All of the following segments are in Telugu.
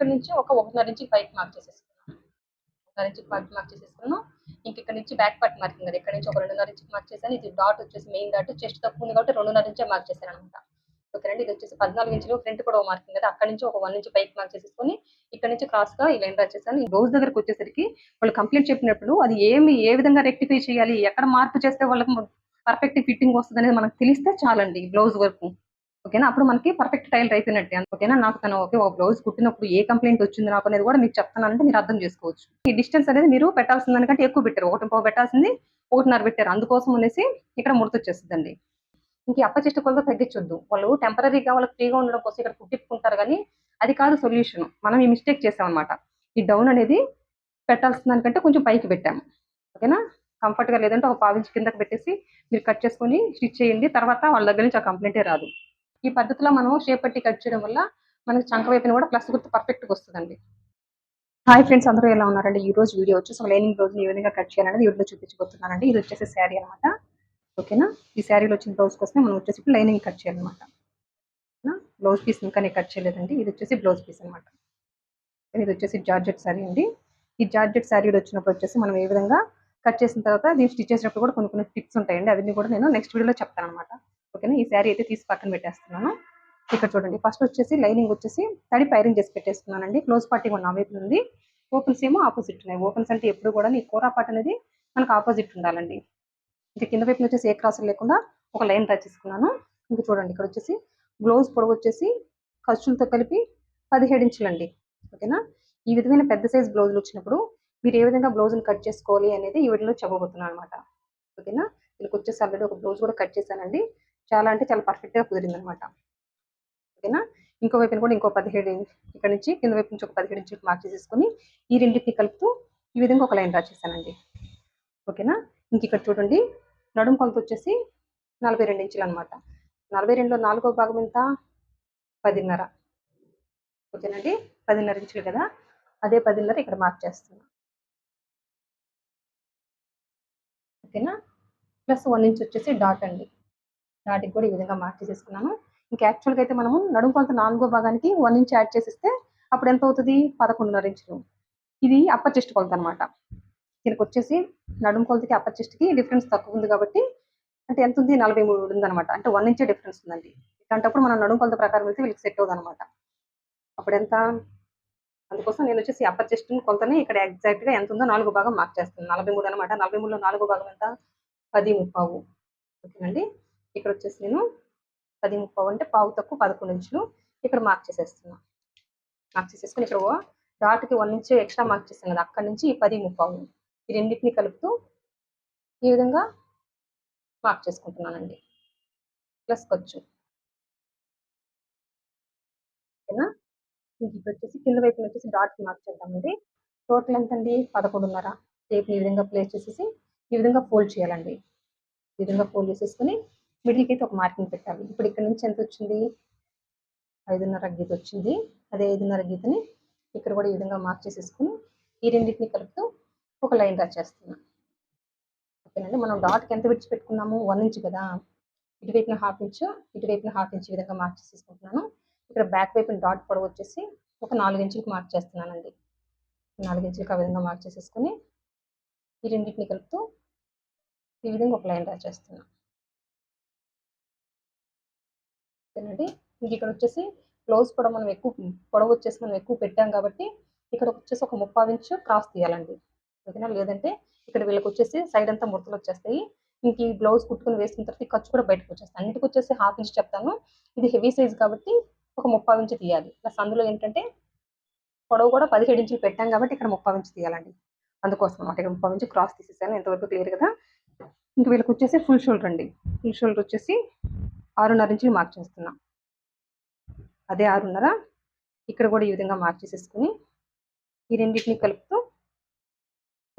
ఇక్కడ నుంచి ఒక 1.5 ఇంచుకి పైకి మార్క్ చేసేసుకున్నాను. 1.5 ఇంచుకి పైకి మార్క్ చేసేసుకున్నాను. ఇంక ఇక్కడ నుంచి బ్యాక్ పార్ట్ మార్కింగ్ కదా, ఇక్కడ నుంచి ఒక 2.5 ఇంచుకి మార్క్ చేశాను. ఇది డాట్ వచ్చేసి మెయిన్ డాట్, చెస్ట్ తక్కువ ఉంది కాబట్టి 2.5 ఇంచే మార్క్ చేశాను అనమాట. ఓకేనండి. ఇది వచ్చేసి 14 ఇంచులు, ఫ్రంట్ కూడా మార్కింగ్ కదా, అక్కడ నుంచి ఒక 1 ఇంచ్ పైకి మార్క్ చేసేసుకొని ఇక్కడ నుంచి క్రాస్ గా ఈ లైన్ డ్రా చేశాను. ఈ బ్లౌజ్ దగ్గరకు వచ్చేసరికి వాళ్ళు కంప్లీట్ చెప్పినప్పుడు అది ఏ విధంగా రెక్టిఫై చేయాలి, ఎక్కడ మార్పు చేస్తే వాళ్ళకి పర్ఫెక్ట్ ఫిట్టింగ్ వస్తుంది అనేది మనకు తెలిస్తే చాలండి బ్లౌజ్ వరకు. ఓకేనా, అప్పుడు మనకి పర్ఫెక్ట్ టైలర్ అయిపోయినట్టే. ఓకేనా, నాకు తను ఓకే ఒక బ్లౌజ్ కుట్టినప్పుడు ఏ కంప్లైంట్ వచ్చింది నాకు అనేది కూడా మీకు చెప్తానంటే మీరు అర్థం చేసుకోవచ్చు. ఈ డిస్టెన్స్ అనేది మీరు పెట్టాల్సిన దానికంటే ఎక్కువ పెట్టారు, 1.5 పెట్టాల్సింది 1.5 పెట్టారు, అందుకోసం అనేసి ఇక్కడ ముడత వచ్చేస్తుందండి. ఇంక అప్ప చెస్ట్ కొలత తగ్గించొద్దు. వాళ్ళు టెంపరీగా వాళ్ళకి ఫ్రీగా ఉండడం కోసం ఇక్కడ కుట్టించుకుంటారు, కానీ అది కాదు సొల్యూషన్. మనం ఈ మిస్టేక్ చేసాం అనమాట. ఈ డౌన్ అనేది పెట్టాల్సిన దానికంటే కొంచెం పైకి పెట్టాము. ఓకేనా, కంఫర్ట్గా లేదంటే ఒక 1/4 ఇంచ్ కిందకి పెట్టేసి మీరు కట్ చేసుకొని స్టిచ్ చేయండి. తర్వాత వాళ్ళ దగ్గర నుంచి ఆ కంప్లైంటే రాదు. ఈ పద్ధతిలో మనం షేప్ పట్టి కట్ చేయడం వల్ల మనకి చంక వైపున కూడా ప్లస్ గుర్తు పర్ఫెక్ట్గా వస్తుందండి. హాయ్ ఫ్రెండ్స్, అందరూ ఎలా ఉన్నారండి? ఈ రోజు వీడియో వచ్చేసి లైనింగ్ బ్లౌజ్ ఏ విధంగా కట్ చేయాలనేది వీడియోలో చూపించబోతున్నానండి. ఇది వచ్చేసి శారీ అనమాట. ఓకేనా, ఈ శారీలో వచ్చిన బ్లౌజ్ కోసమే మనం వచ్చేసి లైనింగ్ కట్ చేయాలన్నమాట. బ్లౌజ్ పీస్ ఇంకా నేను కట్ చేయలేదండి. ఇది వచ్చేసి బ్లౌజ్ పీస్ అనమాట. ఇది వచ్చేసి జార్జెట్ శారీ అండి. ఈ జార్జెట్ శారీలో వచ్చినప్పుడు వచ్చేసి మనం ఏ విధంగా కట్ చేసిన తర్వాత దీన్ని స్టిచ్ చేసినప్పుడు కూడా కొన్ని టిప్స్ ఉంటాయండి. అవన్నీ కూడా నేను నెక్స్ట్ వీడియోలో చెప్తాను అనమాట. ఓకేనా, ఈ శారీ అయితే తీసి పక్కన పెట్టేస్తున్నాను. ఇక్కడ చూడండి, ఫస్ట్ వచ్చేసి లైనింగ్ వచ్చేసి తడి ఐరన్ చేసి పెట్టేస్తున్నానండి. క్లోజ్ పార్టీ నా వైపు ఉంది, ఓపెన్స్ ఏమో ఆపోజిట్ ఉన్నాయి. ఓపెన్స్ అంటే ఎప్పుడు కూడా ఈ కోరా పార్ట్ అనేది మనకు ఆపోజిట్ ఉండాలండి. ఇంకా కింద వైపు వచ్చేసి ఏ క్రాసులు లేకుండా ఒక లైన్ డ్రా చేసుకున్నాను. ఇంకా చూడండి, ఇక్కడ వచ్చేసి బ్లౌజ్ పొడవు వచ్చేసి ఖర్చులతో కలిపి 17 ఇంచులండి. ఓకేనా, ఈ విధమైన పెద్ద సైజ్ బ్లౌజులు వచ్చినప్పుడు మీరు ఏ విధంగా బ్లౌజ్ని కట్ చేసుకోవాలి అనేది ఈ వీడియోలో చెప్పబోతున్నాను అనమాట. ఓకేనా, వీళ్ళకి వచ్చేసి ఆల్రెడీ ఒక బ్లౌజ్ కూడా కట్ చేశానండి. చాలా అంటే చాలా పర్ఫెక్ట్గా కుదిరింది అనమాట. ఓకేనా, ఇంకో వైపున కూడా ఇంకో 17 ఇక్కడ నుంచి కింద వైపు నుంచి ఒక 17 ఇంచులకు మార్క్ చేసేసుకొని ఈ రెండింటిని కలుపుతూ ఈ విధంగా ఒక లైన్ డ్రా చేశానండి. ఓకేనా, ఇంక ఇక్కడ చూడండి, నడుము కొలత వచ్చేసి 42 ఇంచులు అనమాట. 42లో 4వ భాగం ఎంత? 10.5. ఓకేనండి, 10.5 ఇంచులు కదా, అదే 10.5 ఇక్కడ మార్క్ చేస్తున్నా. ఓకేనా, ప్లస్ 1 ఇంచ్ వచ్చేసి డాట్ అండి. డాట్కి కూడా ఈ విధంగా మార్క్ చేసేసుకున్నాను. ఇంకా యాక్చువల్గా అయితే మనము నడుము కొలత 4వ భాగానికి 1 ఇంచ్ యాడ్ చేసేస్తే అప్పుడు ఎంత అవుతుంది? 11.5 ఇంచులు. ఇది అప్పర్ చెస్ట్ కొలత అనమాట. దీనికి వచ్చేసి నడుము కొలతకి అప్పర్ చెస్ట్కి డిఫరెన్స్ తక్కువ ఉంది కాబట్టి అంటే ఎంత ఉంది? 43 ఉందనమాట. అంటే 1 ఇంచే డిఫరెన్స్ ఉందండి. ఇట్లాంటప్పుడు మనం నడుము కొలత ప్రకారం వెళ్తే వీళ్ళకి సెట్ అవుతుంది అనమాట. అప్పుడు ఎంత? అందుకోసం నేను వచ్చేసి అప్పర్ చెస్ట్ కొలతని ఇక్కడ ఎగ్జాక్ట్గా ఎంత ఉందో 4వ భాగం మార్క్ చేస్తాను. 43 అనమాట. 43లో 4వ భాగం ఎంత? 10.5. ఓకేనండి, ఇక్కడ వచ్చేసి నేను 10.5 అంటే పావు తక్కువ 11 ఇంచులు ఇక్కడ మార్క్ చేసేస్తున్నా. మార్క్ చేసేసుకుని ఇక్కడ డాట్కి 1 ఇంచ్ ఎక్స్ట్రా మార్క్ చేస్తాను కదా, అక్కడ నుంచి 10.5 ఈ రెండింటిని కలుపుతూ ఈ విధంగా మార్క్ చేసుకుంటున్నానండి. ప్లస్ ఖర్చు. ఓకేనా, ఇంక ఇప్పుడు వచ్చేసి కింద వైపున వచ్చేసి డాట్ మార్క్ చేద్దామండి. టోటల్ ఎంత అండి? 11.5. టేప్ని ఈ విధంగా ప్లేస్ చేసేసి ఈ విధంగా ఫోల్డ్ చేయాలండి. ఈ విధంగా ఫోల్డ్ చేసేసుకుని మిడిల్కి అయితే ఒక మార్కింగ్ పెట్టాలి. ఇప్పుడు ఇక్కడ నుంచి ఎంత వచ్చింది? 5.5 గీత వచ్చింది. అదే 5.5 గీతని ఇక్కడ కూడా ఈ విధంగా మార్క్ చేసేసుకుని ఈ రెండింటిని కలుపుతూ ఒక లైన్ డ్రా చేస్తున్నాం. ఓకేనండి, మనం డాట్కి ఎంత విడిచిపెట్టుకున్నాము? 1 ఇంచ్ కదా, ఇటువైపున 1/2 ఇంచ్, ఇటువైపున 1/2 ఇంచ్ విధంగా మార్క్ చేసేసుకుంటున్నాను. ఇక్కడ బ్యాక్ వైపున డాట్ పొడవు వచ్చేసి ఒక 4 ఇంచులకు మార్క్ చేస్తున్నానండి. 4 ఇంచులకు ఆ విధంగా మార్క్ చేసేసుకుని ఈ రెండింటిని కలుపుతూ ఈ విధంగా ఒక లైన్ డ్రా చేస్తున్నాం. ఓకేనండి, ఇంక ఇక్కడ వచ్చేసి బ్లౌజ్ పొడవు మనం ఎక్కువ పెట్టాం కాబట్టి ఇక్కడ వచ్చేసి ఒక 3/4 ఇంచ్ క్రాస్ తీయాలండి. ఓకేనా, లేదంటే ఇక్కడ వీళ్ళకి వచ్చేసి సైడ్ అంతా ముడతలు వచ్చేస్తాయి. ఇంక ఈ బ్లౌజ్ కుట్టుకుని వేసుకున్న తర్వాత ఈ ఖర్చు కూడా బయటకు వచ్చేస్తాయి. అన్నిటికి వచ్చేసి 1/2 ఇంచ్ చెప్తాను. ఇది హెవీ సైజ్ కాబట్టి ఒక 3/4 ఇంచ్ తీయాలి. ప్లస్ అందులో ఏంటంటే పొడవు కూడా 17 ఇంచులు పెట్టాం కాబట్టి ఇక్కడ 3/4 ఇంచ్ తీయాలండి. అందుకోసం అన్నమాట ఇక్కడ 3/4 ఇంచ్ క్రాస్ తీసేసాను. ఎంతవరకు క్లియర్ కదా. ఇంక వీళ్ళకి వచ్చేసి ఫుల్ షోల్డర్ అండి. ఫుల్ షోల్డర్ వచ్చేసి 6.5 ఇంచులు మార్క్ చేస్తున్నాం. అదే 6.5 ఇక్కడ కూడా ఈ విధంగా మార్క్ చేసేసుకుని ఈ రెండింటిని కలుపుతూ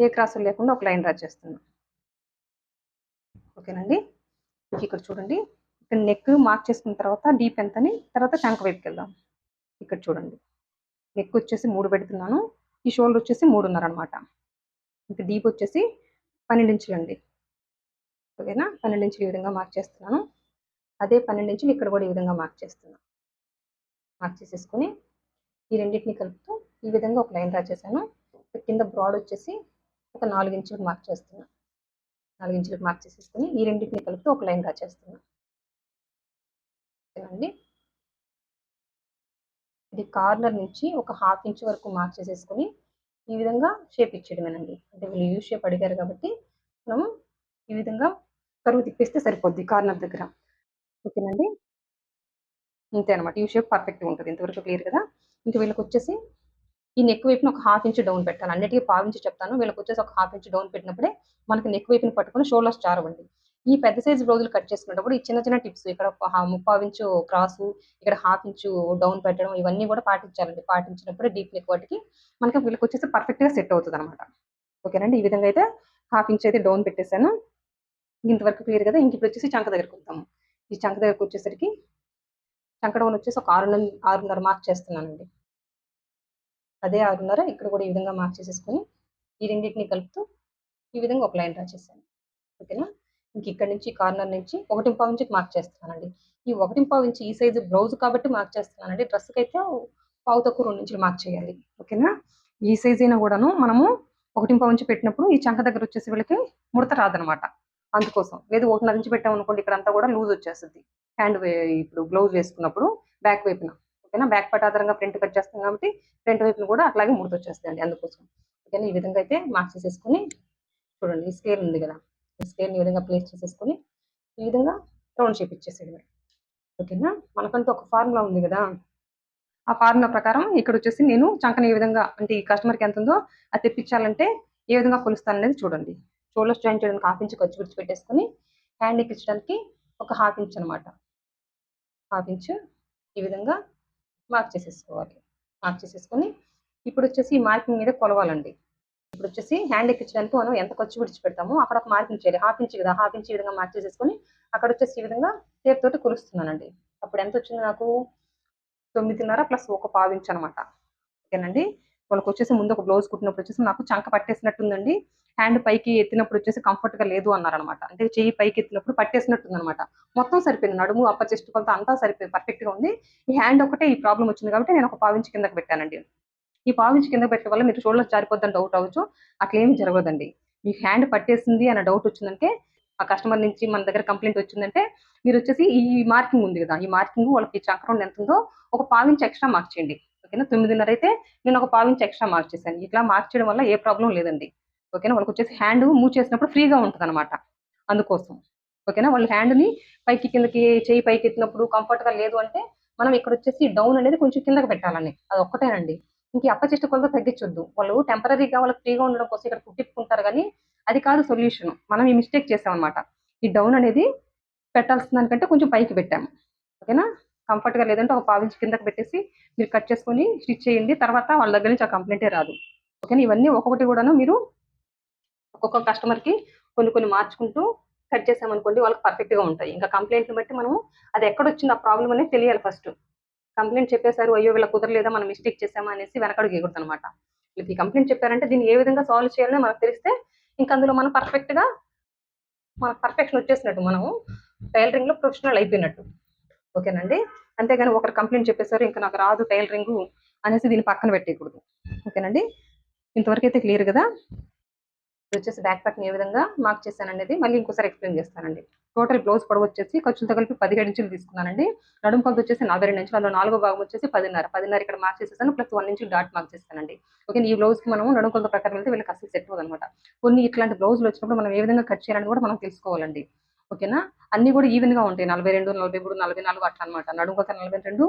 ఏ క్రాసులు లేకుండా ఒక లైన్ డ్రా చేస్తున్నాం. ఓకేనండి, ఇక్కడ చూడండి, ఇక్కడ నెక్ మార్క్ చేసుకున్న తర్వాత డీప్ ఎంతని తర్వాత చంక వైపుకి వెళ్దాం. ఇక్కడ చూడండి, నెక్ వచ్చేసి 3 పెడుతున్నాను. ఈ షోల్డర్ వచ్చేసి 3.5 అనమాట. ఇంకా డీప్ వచ్చేసి 12 ఇంచులు అండి. ఓకేనా, 12 ఇంచులు ఈ విధంగా మార్క్ చేస్తున్నాను. అదే 12 ఇంచులు ఇక్కడ కూడా ఈ విధంగా మార్క్ చేస్తున్నాను. మార్క్ చేసేసుకుని ఈ రెండింటిని కలుపుతూ ఈ విధంగా ఒక లైన్ డ్రా చేశాను. కింద బ్రాడ్ వచ్చేసి ఒక 4 ఇంచులకు మార్క్ చేస్తున్నా. 4 ఇంచులకు మార్క్ చేసేసుకొని ఈ రెండింటిని కలుపుతూ ఒక లైన్ డ్రా చేస్తున్నా. ఓకేనండి. ఇది కార్నర్ నుంచి ఒక 1/2 ఇంచ్ వరకు మార్క్ చేసేసుకొని ఈ విధంగా షేప్ ఇచ్చేయడమేనండి. అంటే వీళ్ళు యూ షేప్ అడిగారు కాబట్టి మనం ఈ విధంగా కరువు తిప్పేస్తే సరిపోద్ది కార్నర్ దగ్గర. ఓకేనండి. ఇంతే అనమాట. యూ షేప్ పర్ఫెక్ట్‌గా ఉంటది. ఇంతవరకు క్లియర్ కదా! ఇంక వీళ్ళకొచ్చేసి ఈ నెక్ వైపున ఒక 1/2 ఇంచ్ డౌన్ పెట్టాలి. అన్నిటికి పావించి చెప్తాను. వీళ్ళకొచ్చేసి ఒక 1/2 ఇంచ్ డౌన్ పెట్టినప్పుడే మనకి నెక్ వైపున పట్టుకొని షోల్డర్స్ జారవండి. ఈ పెద్ద సైజ్ బ్లౌజులు కట్ చేసుకునేటప్పుడు ఈ చిన్న చిన్న టిప్స్ ఇక్కడ ముప్పావు ఇంచు క్రాసు, ఇక్కడ 1/2 ఇంచు డౌన్ పెట్టడం ఇవన్నీ కూడా పాటించాలండి. పాటించినప్పుడే డీప్ నెక్ వాటికి మనకి వీళ్ళకొచ్చేసి పర్ఫెక్ట్‌గా సెట్ అవుతదనమాట. ఓకేనండి. ఈ విధంగా అయితే 1/2 ఇంచ్ అయితే డౌన్ పెట్టేసాను. ఇంతవరకు క్లియర్ కదా! ఇప్పుడొచ్చేసి చంక దగ్గరకొద్దాము. ఈ చంక దగ్గరకొచ్చేసరికి చంక డౌన్ వచ్చేసి ఒక 6.5 మార్క్ చేస్తున్నానండి. అదే 6.5 ఇక్కడ కూడా ఈ విధంగా మార్క్ చేసేసుకొని ఈ రెండింటిని కలుపుతూ ఈ విధంగా ఒక లైన్ డ్రా చేశాను. ఓకేనా? ఇంక ఇక్కడ నుంచి కార్నర్ నుంచి 1.5 ఇంచుకి మార్క్ చేస్తున్నానండి. ఈ 1.5 ఇంచ్ ఈ సైజు బ్లౌజ్ కాబట్టి మార్క్ చేస్తున్నానండి. డ్రెస్‌కైతే పావు తక్కువ 2 ఇంచులు మార్క్ చేయాలి. ఓకేనా? ఈ సైజ్ అయినా కూడాను మనము 1.5 ఇంచ్ పెట్టినప్పుడు ఈ చంక దగ్గర వచ్చేసి వీళ్ళకి ముడత రాదనమాట. అందుకోసం. లేదు 1.5 ఇంచ్ పెట్టామనుకోండి ఇక్కడంతా కూడా లూజ్ వచ్చేస్తది. ఇప్పుడు బ్లౌజ్ వేసుకున్నప్పుడు బ్యాక్ వైపున. ఓకేనా? బ్యాక్ పార్ట్ ఆధారంగా ఫ్రంట్ కట్ చేస్తాం కాబట్టి ఫ్రంట్ వైపున కూడా అట్లాగే ముడతొచ్చేస్తదండి అందుకోసం. ఓకేనా? ఈ విధంగా అయితే మార్క్ చేసేసుకొని చూడండి ఈ స్కేల్ ఉంది కదా! ఈ స్కేల్‌ని ఈ విధంగా ప్లేస్ చేసేసుకొని ఈ విధంగా రౌండ్ షేప్ ఇచ్చేసేయడమే. ఓకేనా? మనకంటూ ఒక ఫార్ములా ఉంది గదా! ఆ ఫార్ములా ప్రకారం ఇక్కడొచ్చేసి నేను చంకని ఏ విధంగా అంటే ఈ కస్టమర్‌కి ఎంతుందో అది తెప్పించాలంటే ఏ విధంగా కొలుస్తాననేది చూడండి. షోల్డర్స్ జాయిన్ చేయడానికి 1/2 ఇంచ్ ఖర్చు విడిచిపెట్టేసుకొని హ్యాండ్ ఎక్కించడానికి ఒక 1/2 ఇంచ్ అనమాట. 1/2 ఇంచ్ ఈ విధంగా మార్క్ చేసేసుకోవాలి. మార్క్ చేసేసుకొని ఇప్పుడొచ్చేసి ఈ మార్కింగ్ మీద కొలవాలండి. ఇప్పుడొచ్చేసి హ్యాండ్ ఎక్కించడానికి మనం ఎంత ఖర్చు విడిచిపెడతామో అక్కడ ఒక మార్కింగ్ చేయాలి. 1/2 ఇంచ్ కదా! 1/2 ఇంచ్ ఈ విధంగా మార్క్ చేసేసుకొని అక్కడొచ్చేసి ఈ విధంగా టేప్ తోటి కొలుస్తున్నానండి. అప్పుడు ఎంతొచ్చింది నాకు 9.5 ప్లస్ ఒక పావించ్ అనమాట. ఓకేనండి. వాళ్ళకొచ్చేసి ముందు ఒక బ్లౌజ్ కుట్టినప్పుడొచ్చేసి నాకు చంక పట్టేసినట్టుందండి. హ్యాండ్ పైకి ఎత్తినప్పుడొచ్చేసి కంఫర్ట్‌గా లేదు అన్నారనమాట. అంటే చెయ్యి పైకి ఎత్తినప్పుడు పట్టేసినట్టుందనమాట. మొత్తం సరిపోయింది. నడుము, అప్పర్ చెస్ట్ కొలత అంతా సరిపోయింది. పర్ఫెక్ట్‌గా ఉంది. ఈ హ్యాండ్ ఒక్కటే ఈ ప్రాబ్లమ్ వచ్చింది కాబట్టి నేను ఒక పావించ్ కిందకి పెట్టానండి. ఈ పావించి కింద పెట్టడం వల్ల మీరు షోల్డర్ జారిపోద్దని డౌట్ అవ్వచ్చు. అట్లేమి జరగదండి. మీకు హ్యాండ్ పట్టేసింది అన్న డౌట్ వచ్చిందంటే, ఆ కస్టమర్ నుంచి మన దగ్గర కంప్లెయింట్ వచ్చిందంటే, మీరొచ్చేసి ఈ మార్కింగ్ ఉంది గదా! ఈ మార్కింగ్ వాళ్ళకి చంక రౌండ్ ఎంతుందో ఒక పావించి ఎక్స్‌ట్రా మార్క్ చేయండి. ఓకేనా? 9.5 అయితే నేను ఒక పావించి ఎక్స్‌ట్రా మార్క్ చేశాను. ఇట్లా మార్క్ చేయడం వల్ల ఏ ప్రాబ్లమ్ లేదండి. ఓకేనా? వాళ్ళకొచ్చేసి హ్యాండ్ మూవ్ చేసినప్పుడు ఫ్రీగా ఉంటదనమాట. అందుకోసం. ఓకేనా? వాళ్ళు హ్యాండ్‌ని పైకి కిందకి చెయ్యి పైకెత్తినప్పుడు కంఫర్ట్‌గా లేదు అంటే, మనం ఇక్కడొచ్చేసి డౌన్ అనేది కొంచెం కిందకి పెట్టాలండి. అదొక్కటేనండి. ఇంక ఈ అప్పర్ చెస్ట్ కొలత తగ్గించొద్దు. వాళ్ళు టెంపరరీగా వాళ్ళకి ఫ్రీగా ఉండడం కోసం ఇక్కడ కుట్టించుకుంటారు గానీ, అది కాదు సొల్యూషన్. మనం ఈ మిస్టేక్ చేసామనమాట. ఈ డౌన్ అనేది పెట్టాల్సిన దానికంటే కొంచెం పైకి పెట్టాము. ఓకేనా? కంఫర్ట్‌గా లేదంటే ఒక పావించి కిందకి పెట్టేసి మీరు కట్ చేసుకొని స్టిచ్ చేయండి. తర్వాత వాళ్ళ దగ్గర నుంచి ఆ కంప్లెయింటే రాదు. ఓకేనా? ఇవన్నీ ఒక్కొక్కటి కూడాను మీరు ఒక్కొక్క కస్టమర్‌కి కొన్ని కొన్ని మార్చుకుంటూ కట్ చేసామనుకోండి వాళ్ళకి పర్ఫెక్ట్‌గా ఉంటాయి. ఇంకా కంప్లెయింట్‌ని బట్టి మనము అది ఎక్కడొచ్చింది ఆ ప్రాబ్లమ్ అనేది తెలియాలి ఫస్ట్. కంప్లెయింట్ చెప్పేసారు. అయ్యో! వీళ్ళకి కుదరలేదా మనం మిస్టేక్ చేసామా అనేసి వెనకడుగేయకూడదనమాట. వీళ్ళకి కంప్లెయింట్ చెప్పారంటే దీన్ని ఏ విధంగా సాల్వ్ చేయాలో మనకు తెలిస్తే ఇంక అందులో మనం పర్ఫెక్ట్‌గా మనకు పర్ఫెక్షన్ వచ్చేసినట్టు. మనము టైలరింగ్‌లో ప్రొఫెషనల్ అయిపోయినట్టు. ఓకేనండి. అంతేగాని ఒకరు కంప్లెయింట్ చెప్పేసారు. ఇంక నాకు రాదు టైలరింగు అనేసి దీన్ని పక్కన పెట్టేయకూడదు. ఓకేనండి. ఇంతవరకైతే క్లియర్ గదా! ఇదొచ్చేసి బ్యాక్ పార్ట్‌ని ఏ విధంగా మార్క్ చేశాననేది మళ్ళీ ఇంకోసారి ఎక్స్‌ప్లెయిన్ చేస్తానండి. టోటల్ బ్లౌజ్ పొడవొచ్చేసి ఖర్చులతో కలిపి 17 ఇంచులు తీసుకున్నానండి. నడుము కొలతొచ్చేసి 42 ఇంచులు. అందులో నాలుగో భాగం వచ్చేసి 10.5. 10.5 ఇక్కడ మార్క్ చేసేసాను. ప్లస్ 1 ఇంచ్ డాట్ మార్క్ చేశానండి. ఓకే. ఈ బ్లౌజ్‌కి మనము నడుము కొలత ప్రకారం వెళ్తే వీళ్ళకి అస్సలు సెట్ అవ్వదనమాట. కొన్ని ఇట్లాంటి బ్లౌజులు వచ్చినప్పుడు మనం ఏ విధంగా కట్ చేయాలని కూడా మనం తెలుసుకోవాలండి. ఓకేనా? అన్నీ కూడా ఈవెన్‌గా ఉంటాయి. 42, 43, 44 అట్లా అనమాట. నడుము కొలత 42,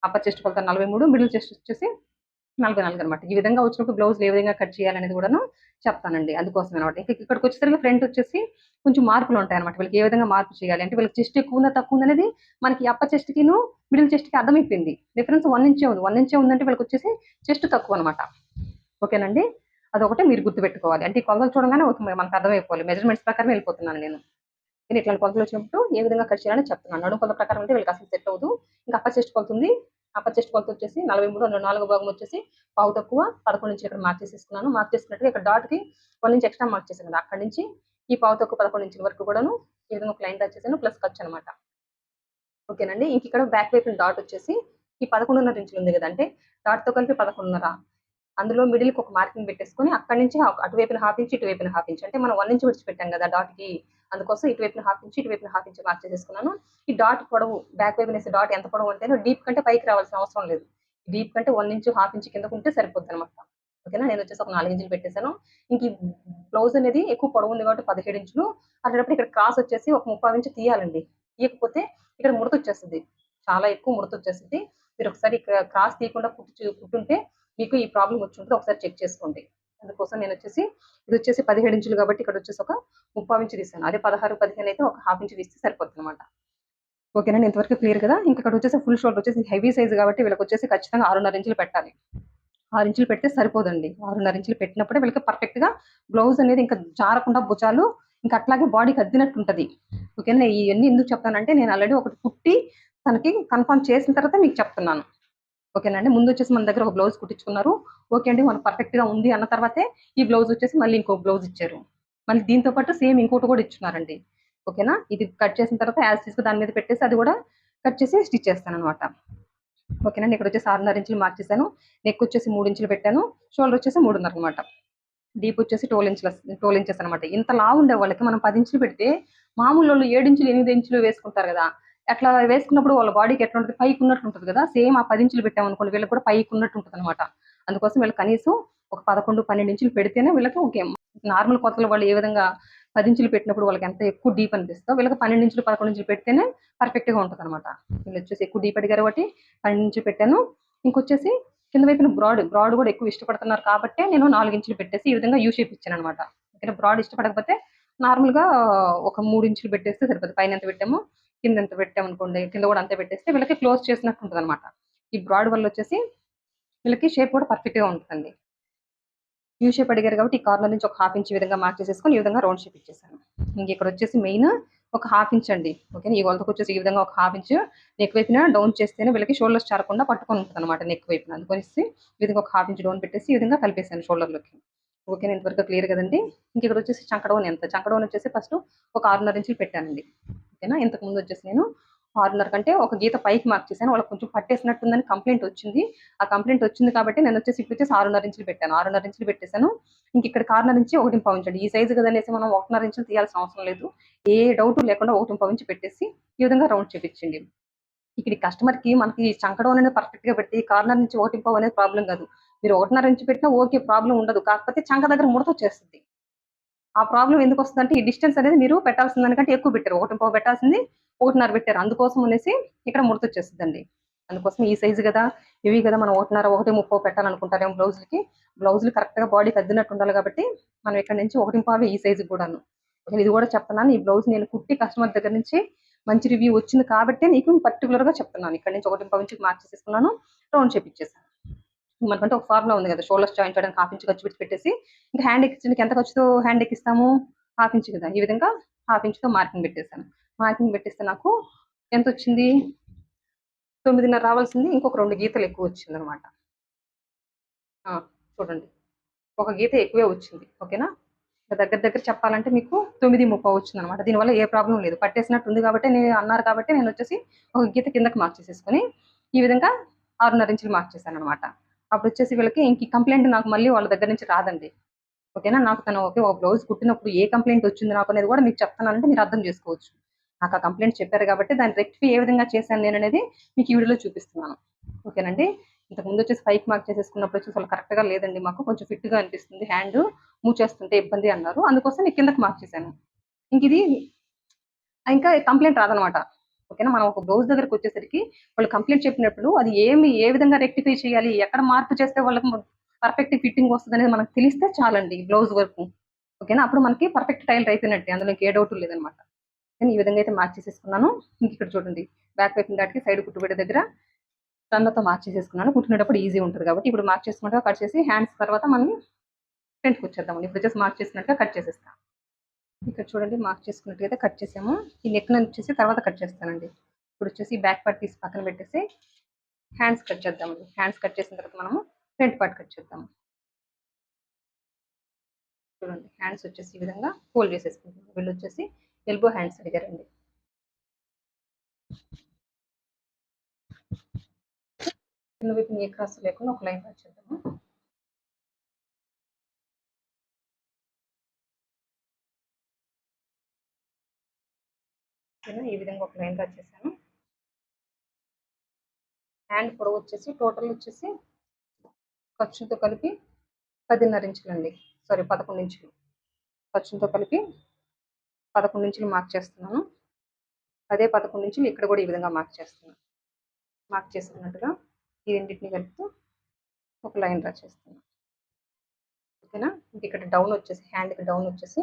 అప్పర్ చెస్ట్ కొలత 43, మిడిల్ చెస్ట్ వచ్చేసి 44 అనమాట. ఈ విధంగా వచ్చినప్పుడు బ్లౌజ్‌లు ఏ విధంగా కట్ చేయాలనేది కూడాను చెప్తానండి. అందుకోసమే అనమాట. ఇక్కడికొచ్చేసరికి ఫ్రంట్ వచ్చేసి కొంచెం మార్పులుంటాయన్నమాట. వీళ్ళకి ఏ విధంగా మార్పు చేయాలి అంటే వీళ్ళకి చెస్ట్ ఎక్కువుందా, తక్కువుందనేది మనకి అప్పర్ చెస్ట్‌కిను, మిడిల్ చెస్ట్‌కి అర్థమైపోయింది. డిఫరెన్స్ 1 ఇంచే ఉంది. 1 ఇంచే ఉందంటే వీళ్ళకొచ్చేసి చెస్ట్ తక్కువనమాట. ఓకేనండి. అదొకటే మీరు గుర్తుపెట్టుకోవాలి. అంటే ఈ కొలతలు చూడంగానే ఓకే మనకు అర్థమైపోవాలి. మెజర్‌మెంట్స్ ప్రకారమే వెళ్ళిపోతున్నాను నేను. నేను ఇట్లాంటి కొలతలొచ్చినప్పుడు ఏ విధంగా కట్ చేయాలని చెప్తున్నాను. నడుము కొలత ప్రకారం అయితే వీళ్ళకసలు సెట్ అవ్వదు. ఇంకా అప్పర్ చెస్ట్ కొలతుంది. అప్పర్ చెస్ట్ కొలతొచ్చేసి 43, అందులో నాలుగో భాగం వచ్చేసి పావు తక్కువ 11 ఇంచులు ఇక్కడ మార్క్ చేసేసుకున్నాను. మార్క్ చేసుకున్నట్టుగా ఇక్కడ డాట్‌కి 1 ఇంచ్ ఎక్స్‌ట్రా మార్క్ చేశాను కదా! అక్కడి నుంచి ఈ పావు తక్కువ 11 ఇంచుల వరకు కూడాను ఈ విధంగా ఒక లైన్ డ్రా చేశాను. ప్లస్ ఖర్చనమాట. ఓకేనండి. ఇంక ఇక్కడ బ్యాక్ వైపున డాట్ వచ్చేసి ఈ 11.5 ఇంచులు ఉంది కదా! అంటే డాట్‌తో కలిపి 11.5. అందులో మిడిల్‌కి ఒక మార్కింగ్ పెట్టేసుకొని అక్కడి నుంచి అటువైపున హాఫ్ ఇంచ్, ఇటువైపున హాఫ్ ఇంచ్. అంటే మనం 1 ఇంచ్ విడిచిపెట్టాం కదా డాట్‌కి. అందుకోసం ఇటువైపున హాఫ్ ఇంచ్, ఇటువైపున హాఫ్ ఇంచ్ మార్క్ చేసేసుకున్నాను. ఈ డాట్ పొడవు బ్యాక్ వైపున ఏసే డాట్ ఎంత పొడవు అంటేను డీప్ కంటే పైకి రావాల్సిన అవసరం లేదు. డీప్ కంటే 1 ఇంచ్, హాఫ్ ఇంచ్ కిందకుంటే సరిపోద్దనమాట. ఓకేనా? నేనొచ్చేసి ఒక 4 ఇంచులు పెట్టేసాను. ఇంక ఈ బ్లౌజ్ అనేది ఎక్కువ పొడవుంది కాబట్టి 17 ఇంచులు. అట్లాటప్పుడు ఇక్కడ క్రాస్ వచ్చేసి ఒక 3/4 ఇంచ్ తీయాలండి. తీయకపోతే ఇక్కడ ముడతొచ్చేస్తది. చాలా ఎక్కువ ముడతొచ్చేస్తది. మీరొకసారి ఇక్కడ క్రాస్ తీయకుండా కుట్టుంటే మీకు ఈ ప్రాబ్లమ్ వచ్చుంటది. ఒకసారి చెక్ చేసుకోండి. అందుకోసం నేనొచ్చేసి ఇదొచ్చేసి 17 ఇంచులు కాబట్టి ఇక్కడొచ్చేసి ఒక 3/4 ఇంచ్ తీసాను. అదే 16, 15 అయితే ఒక హాఫ్ ఇంచ్ తీస్తే సరిపోద్దనమాట. ఓకేనండి. ఇంతవరకు క్లియర్ కదా! ఇంక ఇక్కడొచ్చేసి ఫుల్ షోల్డర్ వచ్చేసి హెవీ సైజ్ కాబట్టి వీళ్ళకొచ్చేసి ఖచ్చితంగా 6:30 ఇంచులు పెట్టాలి. 6 ఇంచులు పెడితే సరిపోదండి. 6:30 ఇంచులు పెట్టినప్పుడే వీళ్ళకి పర్ఫెక్ట్‌గా బ్లౌజ్ అనేది ఇంకా జారకుండా భుజాలు ఇంకా అట్లాగే బాడీకి అద్దినట్టుంటది. ఓకేనా? ఇయన్నీ ఎందుకు చెప్తానంటే నేను ఆల్రెడీ ఒకటి కుట్టి తనకి కన్ఫర్మ్ చేసిన తర్వాత మీకు చెప్తున్నాను. ఓకేనా అండి. ముందొచ్చేసి మన దగ్గర ఒక బ్లౌజ్ కుట్టించుకున్నారు. ఓకే అండి. మనకు పర్ఫెక్ట్‌గా ఉంది అన్న తర్వాతే ఈ బ్లౌజ్ వచ్చేసి మళ్ళీ ఇంకో బ్లౌజ్ ఇచ్చారు. మళ్ళీ దీంతో పాటు సేమ్ ఇంకోటి కూడా ఇచ్చున్నారండి. ఓకేనా? ఇది కట్ చేసిన తర్వాత యాజ్ టీజ్‌గా దాని మీద పెట్టేసి అది కూడా కట్ చేసి స్టిచ్ చేస్తాననమాట. ఓకేనండి. ఇక్కడొచ్చేసి 6:30 ఇంచులు మార్క్ చేశాను. నెక్ వచ్చేసి 3 ఇంచులు పెట్టాను. షోల్డర్ వచ్చేసి 3:30 అనమాట. డీప్ వచ్చేసి 12 ఇంచెస్ అనమాట. ఇంత లావుండే వాళ్ళకి మనం 10 ఇంచులు పెడితే మామూలోళ్ళు 7 ఇంచులు, 8 ఇంచులు వేసుకుంటారు గదా! అట్లా వేసుకున్నప్పుడు వాళ్ళ బాడీకి ఎట్లుంటది పైకున్నట్టు ఉంటది గదా! సేమ్ ఆ 10 ఇంచులు పెట్టామనుకోండి వీళ్ళకి కూడా పైకున్నట్టు ఉంటదనమాట. అందుకోసం వీళ్ళకి కనీసం ఒక 11, 12 ఇంచులు పెడితేనే వీళ్ళకి ఓకే. నార్మల్ కొలతలు వాళ్ళు ఏ విధంగా 10 ఇంచులు పెట్టినప్పుడు వాళ్ళకి ఎంత ఎక్కువ డీప్ అనిపిస్తదో వీళ్ళకి 12 ఇంచులు, 11 ఇంచులు పెడితేనే పర్ఫెక్ట్‌గా ఉంటదనమాట. వీళ్ళొచ్చేసి ఎక్కువ డీప్ అడిగారు కాబట్టి 12 ఇంచులు పెట్టాను. ఇంకొచ్చేసి కింద వైపున బ్రాడ్ కూడా ఎక్కువ ఇష్టపడుతున్నారు కాబట్టే నేను 4 ఇంచులు పెట్టేసి ఈ విధంగా యూ షేప్ ఇచ్చాననమాట. ఓకేనా? బ్రాడ్ ఇష్టపడకపోతే నార్మల్‌గా ఒక 3 ఇంచులు పెట్టేస్తే సరిపోద్ది. పైన ఎంత పెట్టామో కింద ఎంత పెట్టామనుకోండి, కింద కూడా అంతే పెట్టేస్తే వీళ్ళకి క్లోజ్ చేసినట్టు ఉంటదనమాట. ఈ బ్రాడ్ వల్ల వచ్చేసి వీళ్ళకి షేప్ కూడా పర్ఫెక్ట్‌గా ఉంటదండి. యూ షేప్ అడిగారు కాబట్టి ఈ కార్నర్ నుంచి ఒక హాఫ్ ఇంచ్ ఈ విధంగా మార్క్ చేసేసుకొని ఈ విధంగా రౌండ్ షేప్ ఇచ్చేసాను. ఇంక ఇక్కడ వచ్చేసి మెయిన్ ఒక హాఫ్ ఇంచ్ అండి. ఓకేనా? ఈ కొలతకు వచ్చేసి ఈ విధంగా ఒక హాఫ్ ఇంచ్ నెక్ వైపున డౌన్ చేస్తేనే వీళ్ళకి షోల్డర్స్ జారకుండా పట్టుకొని ఉంటదనమాట నెక్ వైపున. అందుకనేసి ఈ విధంగా ఒక హాఫ్ ఇంచ్ డౌన్ పెట్టేసి ఈ విధంగా కలిపేసాను షోల్డర్‌లోకి. ఓకేనా? ఇంతవరకు క్లియర్ కదండీ! ఇంక ఇక్కడ వచ్చేసి చంక ఎంత? చంక వచ్చేసి ఫస్ట్ ఒక 6:30 ఇంచులు పెట్టానండి. ఓకేనా? ఇంతకు ముందు వచ్చేసి నేను 6:30 కంటే ఒక గీత పైకి మార్క్ చేశాను. వాళ్ళకి కొంచెం పట్టేసినట్టుందని కంప్లెయింట్ వచ్చింది. ఆ కంప్లెయింట్ వచ్చింది కాబట్టి నేనొచ్చేసి ఇప్పుడొచ్చేసి 6:30 ఇంచులు పెట్టాను. 6:30 ఇంచులు పెట్టేసాను. ఇంక ఇక్కడ కార్నర్ నుంచి 1.5 ఇంచండి. ఈ సైజు కదనేసి మనం 1.5 ఇంచులు తీయాల్సిన అవసరం లేదు. ఏ డౌటు లేకుండా 1.5 ఇంచు పెట్టేసి ఈ విధంగా రౌండ్ చేపిచ్చండి. ఇక్కడ ఈ కస్టమర్‌కి మనకి చంకడౌన్ అనేది పర్ఫెక్ట్‌గా పెట్టి కార్నర్ నుంచి 1.5 అనేది ప్రాబ్లమ్ కాదు. మీరు 1.5 ఇంచు పెట్టినా ఓకే. ప్రాబ్లమ్ ఉండదు. కాకపోతే చంక దగ్గర ముడతొచ్చేస్తది. ఆ ప్రాబ్లమ్ ఎందుకొస్తదంటే, ఈ డిస్టెన్స్ అనేది మీరు పెట్టాల్సిన దానికంటే ఎక్కువ పెట్టారు. 1.5 పెట్టాల్సింది 1.5 పెట్టారు. అందుకోసం అనేసి ఇక్కడ ముడతొచ్చేస్తదండి. అందుకోసం ఈ సైజు గదా! ఇవి గదా! మనం 1.5, 1.30 పెట్టాలనుకుంటారేమో బ్లౌజులకి. బ్లౌజులు కరెక్ట్‌గా బాడీకి అద్దినట్టు ఉండాలి గాబట్టి, మనం ఇక్కడ నుంచి 1.5 ఈ సైజుకి గూడాను. ఇది గూడా చెప్తున్నాను. ఈ బ్లౌజ్ నేను కుట్టి కస్టమర్ దగ్గర నుంచి మంచి రివ్యూ వచ్చింది కాబట్టే నీకు పర్టిక్యులర్‌గా చెప్తున్నాను. ఇక్కడ నుంచి 1.5 ఇంచుకి మార్క్ చేసేసుకున్నాను. రౌండ్ చేపిచ్చేసాను. మనకంటే ఒక ఫార్ములా ఉంది కదా! షోల్డర్స్ జాయింట్ చేయడానికి హాఫ్ ఇంచ్ ఖర్చు పెట్టి పెట్టేసి, ఇంకా హ్యాండ్ ఎక్కించడానికి ఎంత ఖర్చుతో హ్యాండ్ ఎక్కిస్తాము? హాఫ్ ఇంచ్ కదా! ఈ విధంగా హాఫ్ ఇంచ్‌తో మార్కింగ్ పెట్టేసాను. మార్కింగ్ పెట్టేస్తే నాకు ఎంతొచ్చింది? 9:30 రావాల్సింది ఇంకొక 2 గీతలు ఎక్కువొచ్చిందనమాట. ఆ! చూడండి. ఒక గీత ఎక్కువే వచ్చింది. ఓకేనా? దగ్గర దగ్గర చెప్పాలంటే మీకు 9:30 వచ్చిందనమాట. దీనివల్ల ఏ ప్రాబ్లమ్ లేదు. పట్టేసినట్టు ఉంది కాబట్టి అన్నారు కాబట్టి నేనొచ్చేసి ఒక గీత కిందకి మార్క్ చేసేసుకొని, ఈ విధంగా 6:30 ఇంచులు మార్క్ చేశాననమాట. అప్పుడొచ్చేసి వీళ్ళకి ఇంక ఈ కంప్లెయింట్ నాకు మళ్ళీ వాళ్ళ దగ్గర నుంచి రాదండి. ఓకేనా? నాకు తను ఓకే. ఒక బ్లౌజ్ కుట్టినప్పుడు ఏ కంప్లెయింట్ వచ్చింది నాకు అనేది కూడా మీకు చెప్తున్నానంటే మీరు అర్థం చేసుకోవచ్చు. నాకు ఆ కంప్లెయింట్ చెప్పారు కాబట్టి దాన్ని రెక్టిఫై ఏ విధంగా చేశాను నేననేది మీకు ఈ వీడియోలో చూపిస్తున్నాను. ఓకేనండి? ఇంతకుముందొచ్చేసి పైకి మార్క్ చేసేసుకున్నప్పుడొచ్చేసి వాళ్ళు కరెక్ట్‌గా లేదండి మాకు కొంచెం ఫిట్‌గా అనిపిస్తుంది. హ్యాండు మూవ్ చేస్తుంటే ఇబ్బంది అన్నారు. అందుకోసం నేను కిందకి మార్క్ చేశాను. ఇంకిది ఇంకా కంప్లెయింట్ రాదనమాట. ఓకేనా? మనం ఒక బ్లౌజ్ దగ్గరకొచ్చేసరికి వాళ్ళు కంప్లెయింట్ చెప్పినప్పుడు అది ఏ విధంగా రెక్టిఫై చేయాలి? ఎక్కడ మార్పు చేస్తే వాళ్ళకి పర్ఫెక్ట్ ఫిట్టింగ్ వస్తదనేది మనకు తెలిస్తే చాలండి బ్లౌజ్ వరకు. ఓకేనా? అప్పుడు మనకి పర్ఫెక్ట్ టైలర్ అయిపోయినట్టే. అందులో ఇంక ఏ డౌటు లేదనమాట. నేను ఈ విధంగా అయితే మార్క్ చేసేసుకున్నాను. ఇంకిక్కడ చూడండి బ్యాక్ వైపున దాటికి సైడ్ కుట్టుబిడ్డ దగ్గర సన్నతో మార్క్ చేసేసుకున్నాను. కుట్టుకునేటప్పుడు ఈజీ ఉంటది కాబట్టి ఇప్పుడు మార్క్ చేసుకున్నట్టుగా కట్ చేసి హ్యాండ్స్ తర్వాత మనం ఫ్రంట్‌కొచ్చేద్దామండి. ఇప్పుడొచ్చేసి మార్క్ చేసినట్టుగా కట్ చేసేస్తా. ఇక్కడ చూడండి మార్క్ చేసుకున్నట్టయితే కట్ చేసాము. ఈ నెక్‌నొచ్చేసి తర్వాత కట్ చేస్తానండి. ఇప్పుడొచ్చేసి బ్యాక్ పార్ట్ తీసి పక్కన పెట్టేసి హ్యాండ్స్ కట్ చేద్దామండి. హ్యాండ్స్ కట్ చేసిన తర్వాత మనము ఫ్రంట్ పార్ట్ కట్ చేద్దాము. చూడండి హ్యాండ్స్ వచ్చేసి ఈ విధంగా ఫోల్డ్ చేసేసుకుంటాము. వీళ్ళొచ్చేసి ఎల్బో హ్యాండ్స్ అడిగారండి. కింద వైపున ఏ క్రాస్ లేకుండా ఒక లైన్ కట్ చేద్దాము. నేను ఈ విధంగా ఒక లైన్ డ్రా చేశాను. హ్యాండ్ పొడవు వచ్చేసి టోటల్ వచ్చేసి ఖర్చుతో కలిపి 10.5 ఇంచులండి. సారీ 11 ఇంచులు. ఖర్చుతో కలిపి 11 ఇంచులు మార్క్ చేస్తున్నాను. అదే 11 ఇంచులు ఇక్కడ కూడా ఈ విధంగా మార్క్ చేస్తున్నాను. మార్క్ చేసుకున్నట్టుగా ఈ రెండింటిని కలుపుతూ ఒక లైన్ డ్రా చేస్తున్నాను. ఓకేనా? ఇక్కడ డౌన్ వచ్చేసి హ్యాండ్కి డౌన్ వచ్చేసి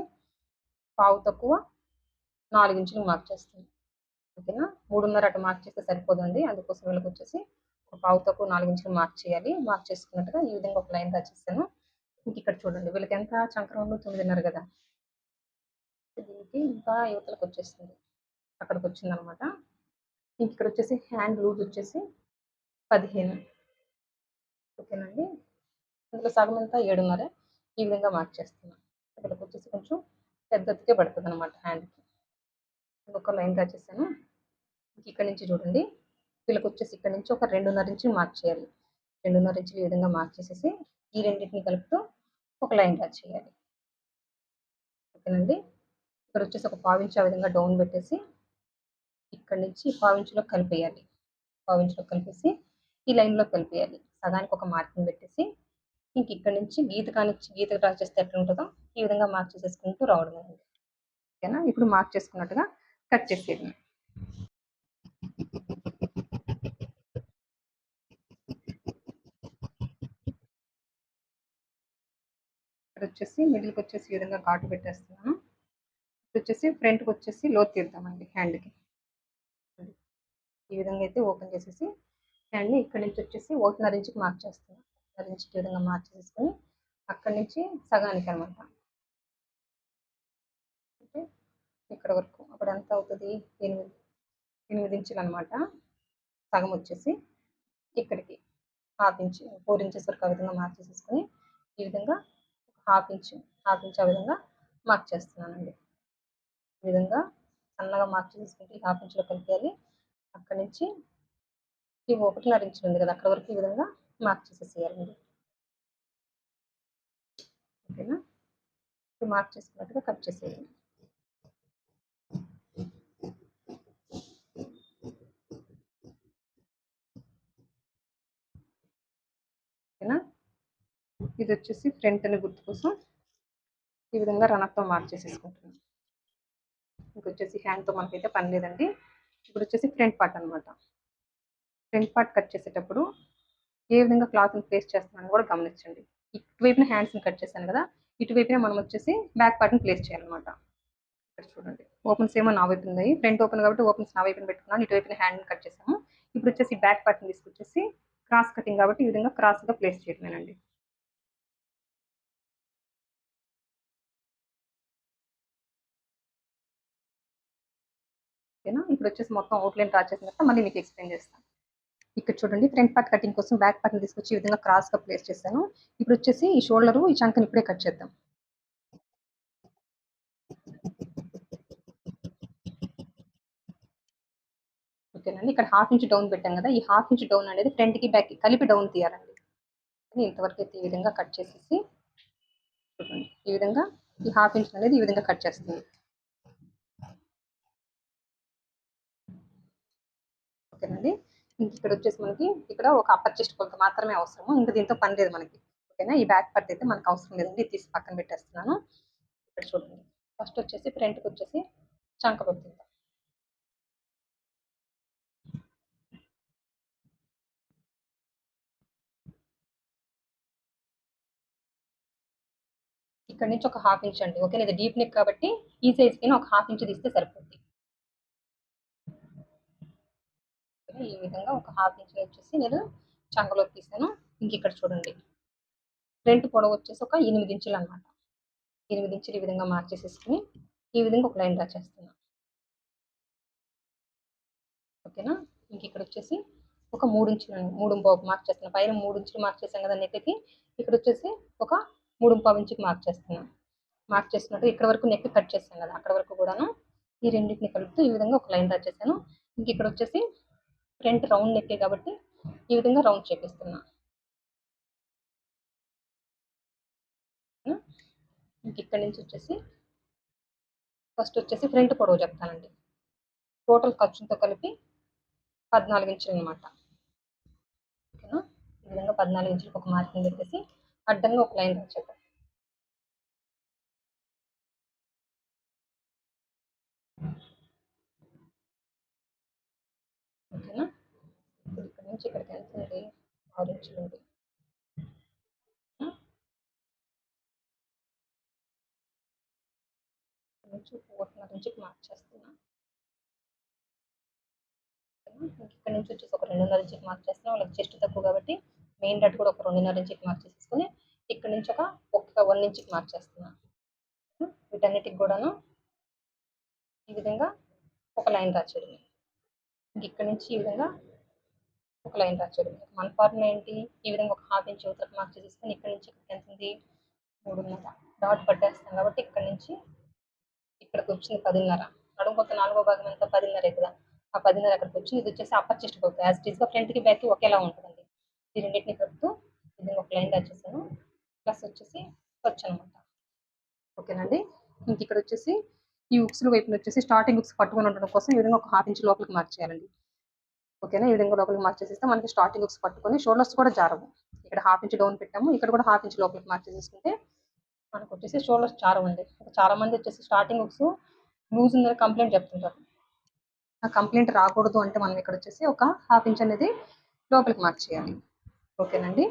పావు తక్కువ 4 ఇంచులు మార్క్ చేస్తాను. ఓకేనా? 3.5 అటు మార్క్ చేస్తే సరిపోదండి. అందుకోసం వీళ్ళకి వచ్చేసి ఒక పావు తక్కువ 4 ఇంచులు మార్క్ చేయాలి. మార్క్ చేసుకున్నట్టుగా ఈ విధంగా ఒక లైన్ డ్రా చేస్తాను. ఇంక ఇక్కడ చూడండి వీళ్ళకి ఎంత చంకరంలో 9.5 కదా, దీనికి ఇంకా యువతలకు వచ్చేస్తుంది, అక్కడికి వచ్చింది అనమాట. ఇంక ఇక్కడ వచ్చేసి హ్యాండ్ లూజ్ వచ్చేసి 15. ఓకేనండి? అందులో సగం అంతా 7.5 ఈ విధంగా మార్క్ చేస్తున్నాను. ఇక్కడికి వచ్చేసి కొంచెం పెద్దదికే పడుతుంది అనమాట హ్యాండ్కి. ఇంకొక లైన్ డ్రా చేశాను. ఇక్కడ నుంచి చూడండి వీళ్ళకి వచ్చేసి ఇక్కడ నుంచి ఒక 2.5 ఇంచులు మార్క్ చేయాలి. 2.5 ఇంచులు ఈ విధంగా మార్క్ చేసేసి ఈ రెండింటిని కలుపుతూ ఒక లైన్ డ్రా చేయాలి. ఓకేనండి? ఇక్కడ వచ్చేసి ఒక పావు ఇంచు ఆ విధంగా డౌన్ పెట్టేసి ఇక్కడ నుంచి పావు ఇంచులో కలిపేయాలి. పావు ఇంచులో కలిపేసి ఈ లైన్లో కలిపేయాలి. సగానికి ఒక మార్కింగ్ పెట్టేసి ఇంక ఇక్కడ నుంచి గీత డ్రా చేస్తే ఎట్లా ఉంటుందో ఈ విధంగా మార్క్ చేసేసుకుంటూ రావడం. ఓకేనా? ఇప్పుడు మార్క్ చేసుకున్నట్టుగా కట్ చేసేది. ఇక్కడ వచ్చేసి మిడిల్కి వచ్చేసి ఈ విధంగా ఘాటు పెట్టేస్తున్నాను. ఇప్పుడు వచ్చేసి ఫ్రంట్కి వచ్చేసి లోతు తీద్దామండి హ్యాండ్కి. ఈ విధంగా అయితే ఓపెన్ చేసేసి హ్యాండ్ని ఇక్కడ నుంచి వచ్చేసి 1.5 ఇంచుకి మార్క్ చేస్తున్నాను. 1.5 ఇంచుకి ఈ విధంగా మార్క్ చేసుకొని అక్కడి నుంచి సగానికి అనమాట. అంటే ఇక్కడ వరకు అప్పుడు ఎంత అవుతుంది, 8 ఇంచులు అనమాట. సగం వచ్చేసి ఇక్కడికి ½ ఇంచు 4 ఇంచెస్ వరకు ఆ విధంగా మార్క్ చేసేసుకొని ఈ విధంగా ½ ఇంచు ఆ విధంగా మార్క్ చేస్తున్నానండి. ఈ విధంగా సన్నగా మార్క్ చేసుకుంటే ఈ ½ ఇంచులో కలిపేయాలి. అక్కడి నుంచి ఈ 1.5 ఇంచులు ఉంది కదా, అక్కడ వరకు ఈ విధంగా మార్క్ చేసేసేయాలండి. ఓకేనా? ఇప్పుడు మార్క్ చేసుకున్నట్టుగా కట్ చేసేయాలి. ఓకేనా? ఇది వచ్చేసి ఫ్రంట్ అనే గుర్తు కోసం ఈ విధంగా రనప్తో మార్క్ చేసేసుకుంటున్నాను. ఇంకొచ్చేసి హ్యాండ్తో మనకైతే పని లేదండి. ఇప్పుడు వచ్చేసి ఫ్రంట్ పార్ట్ అనమాట. ఫ్రంట్ పార్ట్ కట్ చేసేటప్పుడు ఏ విధంగా క్లాత్ని ప్లేస్ చేస్తున్నాను కూడా గమనించండి. ఇటువైపున హ్యాండ్స్ని కట్ చేశాను కదా, ఇటువైపున మనం వచ్చేసి బ్యాక్ పార్ట్ని ప్లేస్ చేయాలన్నమాట. ఇక్కడ చూడండి ఓపెన్స్ ఏమో నా వైపు ఉన్నాయి, ఫ్రంట్ ఓపెన్ కాబట్టి ఓపెన్స్ నా వైపున పెట్టుకున్నాను, ఇటువైపున హ్యాండ్ని కట్ చేసాము. ఇప్పుడు వచ్చేసి బ్యాక్ పార్ట్ని తీసుకొచ్చేసి క్రాస్ కటింగ్ కాబట్టి ఈ విధంగా క్రాస్గా ప్లేస్ చేయడమేనండి. ఓకేనా? ఇప్పుడు వచ్చేసి మొత్తం అవుట్లైన్ డ్రా చేసిన తర్వాత మళ్ళీ మీకు ఎక్స్ప్లెయిన్ చేస్తాను. ఇక్కడ చూడండి ఫ్రంట్ పార్ట్ కటింగ్ కోసం బ్యాక్ పార్ట్ని తీసుకొచ్చి ఈ విధంగా క్రాస్గా ప్లేస్ చేశాను. ఇప్పుడు వచ్చేసి ఈ షోల్డరు ఈ చంకని ఇప్పుడే కట్ చేద్దాం. ఓకేనండి? ఇక్కడ ½ ఇంచ్ డౌన్ పెట్టాం కదా, ఈ ½ ఇంచ్ డౌన్ అనేది ఫ్రంట్కి బ్యాక్కి కలిపి డౌన్ తీయాలండి. ఇంతవరకు అయితే ఈ విధంగా కట్ చేసేసి చూడండి ఈ విధంగా ఈ ½ ఇంచ్ అనేది ఈ విధంగా కట్ చేస్తుంది. ఓకేనండి? ఇంక ఇక్కడ వచ్చేసి మనకి ఇక్కడ ఒక అప్పర్ చెస్ట్ కొలత మాత్రమే అవసరము, ఇంకా దీంతో పని లేదు మనకి. ఓకేనా? ఈ బ్యాక్ పార్ట్ అయితే మనకు అవసరం లేదండి, తీసి పక్కన పెట్టేస్తున్నాను. ఇక్కడ చూడండి ఫస్ట్ వచ్చేసి ఫ్రంట్కి వచ్చేసి చంక పెడుతుంది. ఇక్కడ నుంచి ఒక ½ ఇంచ్ అండి. ఓకే, ఇది డీప్ నెక్ కాబట్టి ఈ సైజ్ కి ఒక ½ ఇంచ్ తీస్తే సరిపోతుంది. ఈ విధంగా ఒక ½ ఇంచ్ వచ్చేసి నేను చంకలోకి తీసాను. ఇంక ఇక్కడ చూడండి ఫ్రంట్ పొడవు వచ్చేసి ఒక 8 ఇంచులు అనమాట. 8 ఇంచులు ఈ విధంగా మార్క్ చేసేసుకుని ఈ విధంగా ఒక లైన్ డ్రా చేస్తున్నాను. ఓకేనా? ఇంక ఇక్కడ వచ్చేసి ఒక 3 ఇంచులు 3.5 మార్క్ చేస్తున్నాను. పైన 3 ఇంచులు మార్క్ చేసాం కదా నెక్కి, ఇక్కడ వచ్చేసి ఒక 3.5 ఇంచుకి మార్క్ చేస్తున్నాను. మార్క్ చేసినట్టు ఇక్కడ వరకు నెక్ కట్ చేసాం కదా, అక్కడ వరకు కూడాను ఈ రెండింటిని కలుపుతూ ఈ విధంగా ఒక లైన్ డ్రా చేశాను. ఇంక ఇక్కడ వచ్చేసి ఫ్రంట్ రౌండ్ నెక్కే కాబట్టి ఈ విధంగా రౌండ్ చేపిస్తున్నా. ఇంక ఇక్కడ నుంచి వచ్చేసి ఫస్ట్ వచ్చేసి ఫ్రంట్ పొడవు చెప్తానండి. టోటల్ ఖర్చుతో కలిపి 14 ఇంచులు అనమాట. ఓకేనా, ఈ విధంగా 14 ఇంచులకు ఒక మార్కింగ్ పెట్టేసి అడ్డంగా ఒక లైన్ రాసేద్దాం. ఓకేనా, ఇప్పుడు ఇక్కడ నుంచి ఇక్కడికి ఎంత ఉంది, 6 ఇంచులు ఉంది. నుంచి 4.5 ఇంచుకి మార్క్ చేస్తున్నాను. ఇక్కడ నుంచి వచ్చేసి ఒక 2.5 ఇంచుకి మార్క్ చేస్తున్నాం. వాళ్ళకి చెస్ట్ తక్కువ కాబట్టి మెయిన్ డాట్ కూడా ఒక 2.5 ఇంచుకి మార్క్ చేసేసుకుని ఇక్కడ నుంచి ఒక 1 ఇంచుకి మార్క్ చేస్తున్నాను. వీటన్నిటికి కూడాను ఈ విధంగా ఒక లైన్ రాచేయడం. ఇక్కడ నుంచి ఈ విధంగా ఒక లైన్ రాచేయడం. మన ఫార్ములా ఏంటి, ఈ విధంగా ఒక 1/2 ఇంచ్ యువతలకు మార్క్ చేసేసుకుని ఇక్కడ నుంచి ఇక్కడికి ఎంత ఉంది, 3.5 డాట్ పట్టేస్తాం కాబట్టి ఇక్కడ నుంచి ఇక్కడికి వచ్చింది 10.5. నడుము కొత్త 4వ భాగం ఎంత, 10.5 కదా. ఆ 10.5 అక్కడికి వచ్చింది. ఇది వచ్చేసి అప్పర్ చెస్ట్ కొలత. యాజ్ ఇట్ ఈస్గా ఫ్రంట్కి బ్యాక్కి ఒకేలా ఉంటుందండి. ఈ రెండింటిని కలుపుతూ ఇది ఒక లైన్ రాసేసాను. ప్లస్ వచ్చేసి ఖర్చు అనమాట. ఓకేనండి, ఇంక ఇక్కడ వచ్చేసి ఈ ఉక్స్ల వైపున వచ్చేసి స్టార్టింగ్ ఉక్స్ పట్టుకొని ఉండడం కోసం ఈ విధంగా ఒక 1/2 ఇంచ్ లోపలికి మార్క్ చేయాలండి. ఓకేనా, ఈ విధంగా లోపలికి మార్క్ చేసేస్తే మనకి స్టార్టింగ్ ఉక్స్ పట్టుకొని షోల్డర్స్ కూడా జారవు. ఇక్కడ 1/2 ఇంచ్ డౌన్ పెట్టాము, ఇక్కడ కూడా 1/2 ఇంచ్ లోపలికి మార్క్ చేసేసుకుంటే మనకు వచ్చేసి షోల్డర్స్ జారవండి. చాలా మంది వచ్చేసి స్టార్టింగ్ ఉక్స్ లూజ్ ఉందని కంప్లైంట్ చెప్తుంటారు. ఆ కంప్లైంట్ రాకూడదు అంటే మనం ఇక్కడ వచ్చేసి ఒక 1/2 ఇంచ్ అనేది లోపలికి మార్క్ చేయాలి. ఓకేనండి,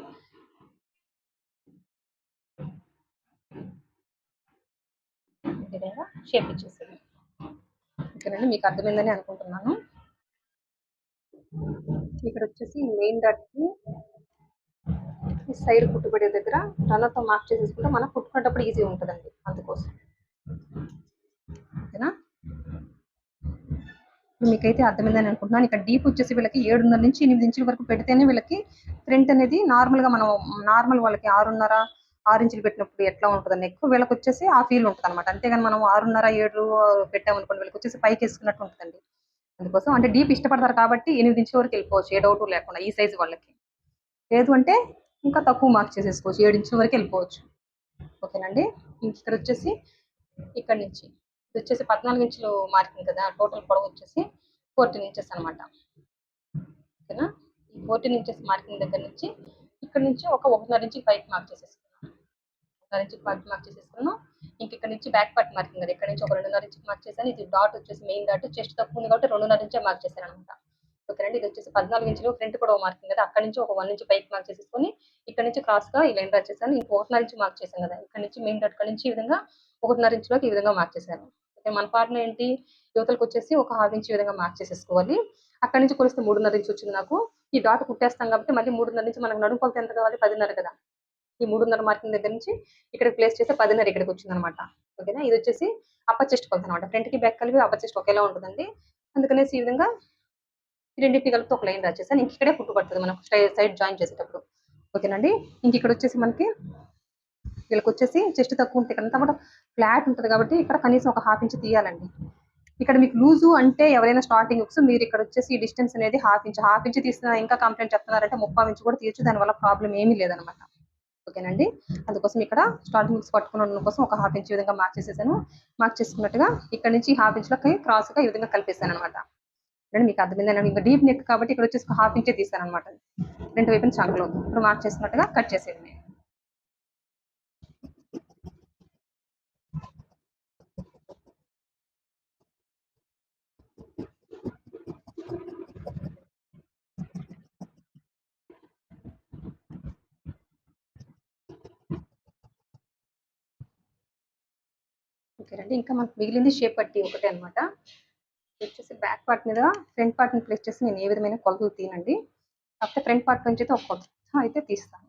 ఈ విధంగా షేప్ ఇచ్చేసేది. ఓకేనండి, మీకు అర్థమైందని అనుకుంటున్నాను. ఇక్కడ వచ్చేసి మెయిన్ డాట్కి ఈ సైడ్ కుట్టుబడే దగ్గర రన్నర్తో మార్క్ చేసేసుకుంటే మనం కుట్టుకునేటప్పుడు ఈజీ ఉంటుందండి, అందుకోసం. ఓకేనా, మీకైతే అర్థమైందని అనుకుంటున్నాను. ఇక్కడ డీప్ వచ్చేసి వీళ్ళకి 7.5 నుంచి 8 ఇంచుల వరకు పెడితేనే వీళ్ళకి ఫ్రంట్ అనేది నార్మల్గా మనం నార్మల్ వాళ్ళకి 6 ఇంచులు పెట్టినప్పుడు ఎట్లా ఉంటుందని ఎక్కువ వీళ్ళకి వచ్చేసి ఆ ఫీల్ ఉంటుంది అనమాట. అంతేగాని మనం 6.5 7 పెట్టామనుకోండి వీళ్ళకి వచ్చేసి పైకి వేసుకున్నట్టు ఉంటుందండి. అందుకోసం అంటే డీప్ ఇష్టపడతారు కాబట్టి 8 ఇంచుల వరకు వెళ్ళిపోవచ్చు, ఏ డౌట్ లేకుండా ఈ సైజు వాళ్ళకి. లేదు అంటే ఇంకా తక్కువ మార్క్ చేసేసుకోవచ్చు, 7 ఇంచుల వరకు వెళ్ళిపోవచ్చు. ఓకేనండి, ఇక్కడ వచ్చేసి ఇక్కడ నుంచి ఇది వచ్చేసి 14 ఇంచులు మార్కింగ్ కదా. టోటల్ పొడవు వచ్చేసి 14 ఇంచెస్ అనమాట. ఓకేనా, ఈ 14 ఇంచెస్ మార్కింగ్ దగ్గర నుంచి ఇక్కడ నుంచి ఒక 1.5 ఇంచ్ పైకి మార్క్ చేసేసుకున్నాను. 1.5 ఇంచ్ పైకి మార్క్ చేసేసుకున్నాను. ఇంక ఇక్కడ నుంచి బ్యాక్ పార్ట్ మార్కింగ్ కదా, ఇక్కడ నుంచి ఒక 2.5 ఇంచ్ మార్క్ చేశాను. ఇది డాట్ వచ్చేసి మెయిన్ డాట్ చెస్ట్ తక్కువ ఉంది కాబట్టి 2.5 ఇంచే మార్క్ చేశాను అనమాట. ఓకేనండి, ఇది వచ్చేసి 14 ఇంచులు ఫ్రంట్ కూడా మార్కింగ్ కదా, అక్కడ నుంచి ఒక 1 ఇంచ్ పైకి మార్క్ చేసేసుకొని ఇక్కడ నుంచి క్రాస్ గా ఈ లైన్ డ్రా చేశాను. ఇంకో 1.5 ఇంచ్ మార్క్ చేశాను కదా, ఇక్కడ నుంచి మెయిన్ డాట్ నుంచి ఈ విధంగా 1.5 ఇంచులోకి ఈ విధంగా మార్క్ చేశాను. ఓకే, మన ఫార్ములా ఏంటి, యువతలకు వచ్చేసి ఒక 1/2 ఇంచ్ ఈ విధంగా మార్క్ చేసేసుకోవాలి. అక్కడ నుంచి కొలిస్తే 3.5 ఇంచ్ వచ్చింది నాకు. ఈ డాట్ కుట్టేస్తాం కాబట్టి మళ్ళీ 3.5 నుంచి మనకు నడుము కొలత ఎంత కావాలి, 10.5 కదా. ఈ 3.5 మార్కింగ్ దగ్గర నుంచి ఇక్కడ ప్లేస్ చేస్తే 10.5 ఇక్కడికి వచ్చింది అనమాట. ఓకేనా, ఇది వచ్చేసి అప్పర్ చెస్ట్ కొలత అనమాట. ఫ్రంట్ కి బ్యాక్ కలిపి అప్పర్ చెస్ట్ ఒకేలా ఉంటుందండి. అందుకనేసి ఈ విధంగా రెండింటిని కలిపి ఒక లైన్ రాసేసాను. ఇంక ఇక్కడే కుట్టు పడుతుంది మనకు సైడ్ జాయిన్ చేసేటప్పుడు. ఓకేనండి, ఇంక ఇక్కడ వచ్చేసి మనకి వీళ్ళకి వచ్చేసి చెస్ట్ తక్కువ ఉంటుంది, ఇక్కడంతా కూడా ఫ్లాట్ ఉంటుంది కాబట్టి ఇక్కడ కనీసం ఒక 1/2 ఇంచ్ తీయాలండి. ఇక్కడ మీకు లూజు అంటే ఎవరైనా స్టార్టింగ్ ఉక్స్ మీరు ఇక్కడ వచ్చేసి డిస్టెన్స్ అనేది 1/2 ఇంచ్ తీస్తున్నా ఇంకా కంప్లైంట్ చెప్తున్నారంటే 3/4 ఇంచ్ కూడా తీయచ్చు, దానివల్ల ప్రాబ్లం ఏమీ లేదనమాట. ఓకేనండి, అందుకోసం ఇక్కడ స్టార్టింగ్ ఉక్స్ పట్టుకుని ఉండడం కోసం ఒక 1/2 ఇంచ్ విధంగా మార్క్ చేసేసాను. మార్క్ చేసుకున్నట్టుగా ఇక్కడ నుంచి 1/2 ఇంచ్లోకి క్రాస్గా ఈ విధంగా కలిపేసాను అనమాట. మీకు అర్థమైందని, ఇంకా డీప్ నెక్ కాబట్టి ఇక్కడ వచ్చేసి 1/2 ఇంచే తీసాను అనమాట. రెండు వైపున చంకలో ఇప్పుడు మార్క్ చేసినట్టుగా కట్ చేసేయండి. ఓకేనండి, ఇంకా మనకు మిగిలింది షేప్ పట్టి ఒకటే అనమాట. వచ్చేసి బ్యాక్ పార్ట్ మీద ఫ్రంట్ పార్ట్ ని ప్లేస్ చేసి నేను ఏ విధమైన కొలతలు తీనండి, కాకపోతే ఫ్రంట్ పార్ట్ నుంచి అయితే ఒక కొలత అయితే తీస్తాను.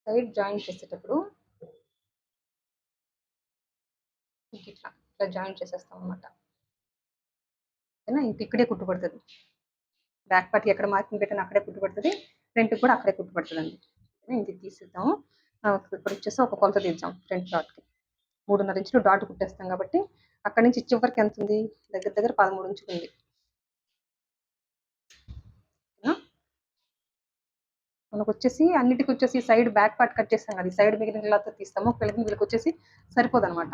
సైడ్ జాయిన్ చేసేటప్పుడు ఇట్లా ఇట్లా జాయిన్ చేసేస్తాం అనమాట. ఓకేనా, ఇంక ఇక్కడే కుట్టుపడుతుంది. బ్యాక్ పార్ట్కి ఎక్కడ మార్కింగ్ పెట్టాను అక్కడే కుట్టుపడుతుంది, ఫ్రంట్కి కూడా అక్కడే కుట్టుపడుతుంది అండి. ఇంక తీసేద్దాము. ఇప్పుడు వచ్చేసి ఒక కొలత తీద్దాం. ఫ్రంట్ డాట్కి 3.5 ఇంచులు డాట్ కుట్టేస్తాం కాబట్టి అక్కడి నుంచి చివరికి ఎంత ఉంది, దగ్గర దగ్గర 13 ఇంచులు ఉంది. మనకు వచ్చేసి అన్నిటికి వచ్చేసి సైడ్ బ్యాక్ పార్ట్ కట్ చేస్తాం కదా, సైడ్ మిగిలిన క్లాత్ తీస్తాము. వీళ్ళకి వచ్చేసి సరిపోదు అనమాట.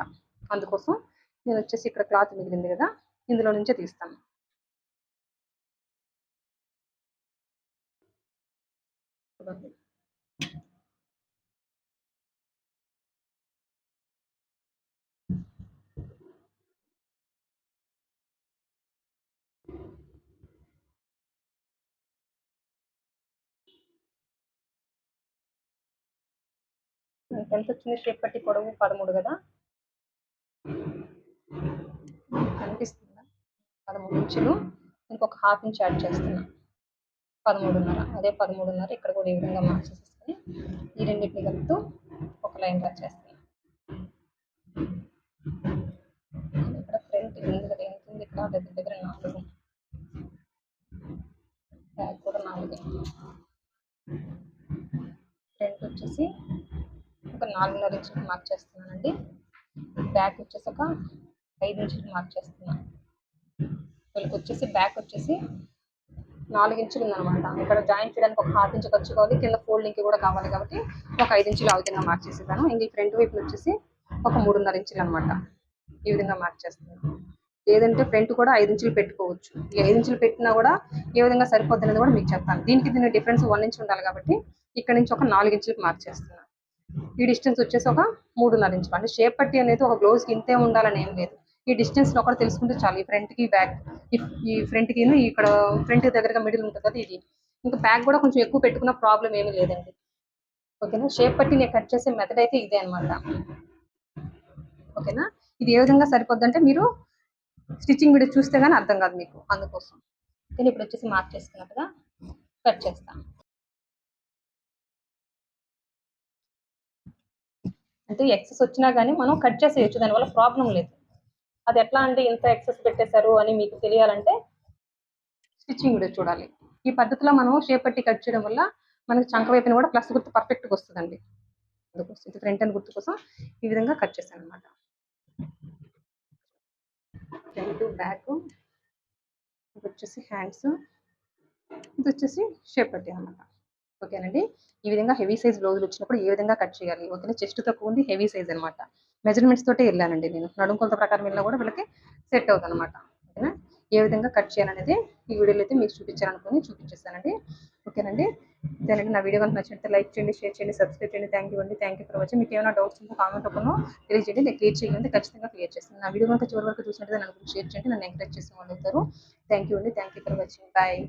అందుకోసం నేను వచ్చేసి ఇక్కడ క్లాత్ మిగిలింది కదా, ఇందులో నుంచే తీస్తాను. ఎంత వచ్చింది షేప్ పట్టి పొడవు 13 కదా, కనిపిస్తుందా? 13 ఇంచులు, ఇంకొక హాఫ్ ఇంచ్ యాడ్ చేస్తున్నా, 13.5. అదే 13.5 ఇక్కడ కూడా ఈ విధంగా మార్చేసేసుకొని ఈ రెండింటిని కలుపుతూ ఒక లైన్ డ్రా చేస్తాను. ఇక్కడ ఫ్రంట్ ఉంది కదా, ఎంత ఉంది ఇక్కడ, దగ్గర 4, బ్యాక్ కూడా 4. ఫ్రంట్ వచ్చేసి ఒక 4.5 ఇంచులకు మార్క్ చేస్తున్నానండి. బ్యాక్ వచ్చేసి ఒక 5 ఇంచులకు మార్క్ చేస్తున్నాను. వీళ్ళకి వచ్చేసి బ్యాక్ వచ్చేసి 4 ఇంచులు ఉందన్నమాట. ఇక్కడ జాయిన్ చేయడానికి ఒక హాఫ్ ఇంచు ఖర్చు కావాలి, కింద ఫోల్డింగ్కి కూడా కావాలి కాబట్టి ఒక 5 ఇంచులు ఆ విధంగా మార్క్ చేసేసాను. ఇంక ఈ ఫ్రంట్ వైపు వచ్చేసి ఒక 3.5 ఇంచులు అనమాట, ఈ విధంగా మార్క్ చేస్తున్నాను. లేదంటే ఫ్రంట్ కూడా 5 ఇంచులు పెట్టుకోవచ్చు. ఈ 5 ఇంచులు పెట్టినా కూడా ఏ విధంగా సరిపోద్ది అనేది కూడా మీకు చెప్తాను. దీనికి డిఫరెన్స్ 1 ఇంచ్ ఉండాలి కాబట్టి ఇక్కడ నుంచి ఒక 4 ఇంచులకు మార్క్ చేస్తున్నాను. ఈ డిస్టెన్స్ వచ్చేసి ఒక 3.5 ఇంచులు. అంటే షేప్ పట్టి అనేది ఒక బ్లౌజ్కి ఇంతే ఉండాలని ఏం లేదు. ఈ డిస్టెన్స్ ఒకటి తెలుసుకుంటే చాలు. ఈ ఫ్రంట్కి బ్యాక్, ఈ ఫ్రంట్కి ఇక్కడ ఫ్రంట్ దగ్గరగా మిడిల్ ఉంటుంది కదా ఇది. ఇంకా బ్యాక్ కూడా కొంచెం ఎక్కువ పెట్టుకున్న ప్రాబ్లం ఏమీ లేదండి. ఓకేనా? షేప్ పట్టి నేను కట్ చేసే మెథడ్ అయితే ఇదే అనమాట. ఓకేనా? ఇది ఏ విధంగా సరిపోద్ది అంటే మీరు స్టిచ్చింగ్ వీడియో చూస్తే కానీ అర్థం కాదు మీకు, అందుకోసం. నేను ఇప్పుడు వచ్చేసి మార్క్ చేసుకున్నట్టుగా కట్ చేస్తాను. అంటే ఎక్సెస్ వచ్చినా కానీ మనం కట్ చేసేయచ్చు, దానివల్ల ప్రాబ్లం లేదు. అది ఎట్లా అంటే ఇంత ఎక్సెస్ పెట్టేశారు అని మీకు తెలియాలంటే స్టిచ్చింగ్ వీడియో చూడాలి. ఈ పద్ధతిలో మనం షేప్ పట్టి కట్ చేయడం వల్ల మనకి చంక వైపున కూడా ప్లస్ గుర్తు పర్ఫెక్ట్గా వస్తుందండి. అందుకోసం ఇది ఫ్రంట్ అండ్ గుర్తు కోసం ఈ విధంగా కట్ చేశాను అనమాట. ఫ్రంట్, బ్యాక్, ఇది వచ్చేసి హ్యాండ్స్, ఇది వచ్చేసి షేప్ పట్టి అనమాట. ఓకేనండి? ఈ విధంగా హెవీ సైజ్ బ్లౌజులు వచ్చినప్పుడు ఏ విధంగా కట్ చేయాలి? ఓకేనా? చెస్ట్ తక్కువ ఉంది, హెవీ సైజ్ అనమాట. మెజర్మెంట్స్ తోటే వెళ్ళానండి నేను. నడుం కొలత ప్రకారం వెళ్ళినా కూడా వీళ్ళకి సెట్ అవుతుంది అనమాట. ఓకేనా? ఏ విధంగా కట్ చేయాలనేది ఈ వీడియోలో అయితే మీకు చూపించాలనుకుని చూపించేస్తానండి. ఓకేనండి? ఇదేనండి. నా వీడియో కనుక నచ్చినట్లయితే లైక్ చేయండి, షేర్ చేయండి, సబ్స్క్రైబ్ చేయండి. థ్యాంక్ యూ అండి. Thank you for watching. మీకు ఏమైనా డౌట్స్ ఉంటే కామెంట్ రూపంలో తెలియజేయండి. నేను క్లియర్ చేయాలంటే ఖచ్చితంగా క్లియర్ చేస్తాను. నా వీడియో కనుక చివరి వరకు చూసినట్లయితే నన్ను షేర్ చేయండి, నన్ను ఎంకరేజ్ చేసిన వాళ్ళు అవుతారు. థ్యాంక్ యూ అండి. Thank you for watching. Bye.